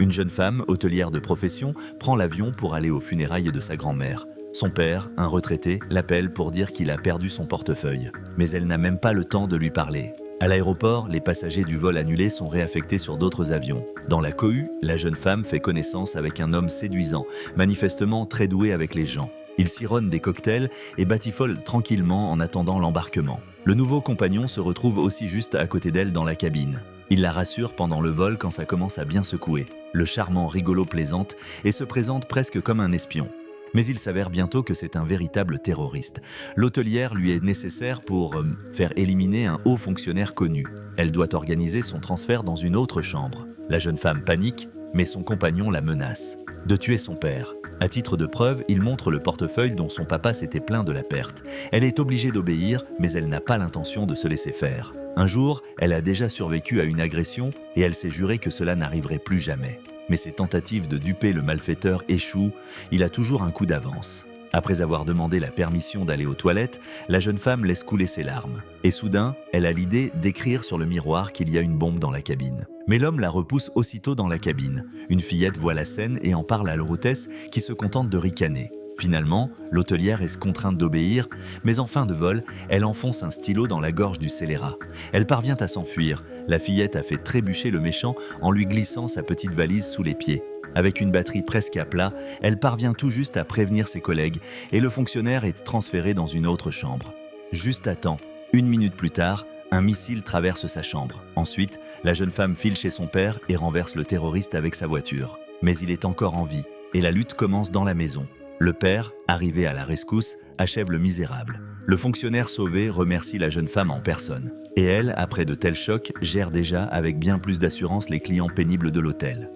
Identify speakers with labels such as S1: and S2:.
S1: Une jeune femme, hôtelière de profession, prend l'avion pour aller aux funérailles de sa grand-mère. Son père, un retraité, l'appelle pour dire qu'il a perdu son portefeuille. Mais elle n'a même pas le temps de lui parler. À l'aéroport, les passagers du vol annulé sont réaffectés sur d'autres avions. Dans la cohue, la jeune femme fait connaissance avec un homme séduisant, manifestement très doué avec les gens. Il sironne des cocktails et batifole tranquillement en attendant l'embarquement. Le nouveau compagnon se retrouve aussi juste à côté d'elle dans la cabine. Il la rassure pendant le vol quand ça commence à bien secouer. Le charmant rigolo plaisante et se présente presque comme un espion. Mais il s'avère bientôt que c'est un véritable terroriste. L'hôtelière lui est nécessaire pour faire éliminer un haut fonctionnaire connu. Elle doit organiser son transfert dans une autre chambre. La jeune femme panique, mais son compagnon la menace de tuer son père. À titre de preuve, il montre le portefeuille dont son papa s'était plaint de la perte. Elle est obligée d'obéir, mais elle n'a pas l'intention de se laisser faire. Un jour, elle a déjà survécu à une agression et elle s'est juré que cela n'arriverait plus jamais. Mais ses tentatives de duper le malfaiteur échouent, il a toujours un coup d'avance. Après avoir demandé la permission d'aller aux toilettes, la jeune femme laisse couler ses larmes. Et soudain, elle a l'idée d'écrire sur le miroir qu'il y a une bombe dans la cabine. Mais l'homme la repousse aussitôt dans la cabine. Une fillette voit la scène et en parle à l'hôtesse qui se contente de ricaner. Finalement, l'hôtelière est contrainte d'obéir, mais en fin de vol, elle enfonce un stylo dans la gorge du scélérat. Elle parvient à s'enfuir. La fillette a fait trébucher le méchant en lui glissant sa petite valise sous les pieds. Avec une batterie presque à plat, elle parvient tout juste à prévenir ses collègues et le fonctionnaire est transféré dans une autre chambre. Juste à temps, 1 minute plus tard, un missile traverse sa chambre. Ensuite, la jeune femme file chez son père et renverse le terroriste avec sa voiture. Mais il est encore en vie et la lutte commence dans la maison. Le père, arrivé à la rescousse, achève le misérable. Le fonctionnaire sauvé remercie la jeune femme en personne. Et elle, après de tels chocs, gère déjà avec bien plus d'assurance les clients pénibles de l'hôtel.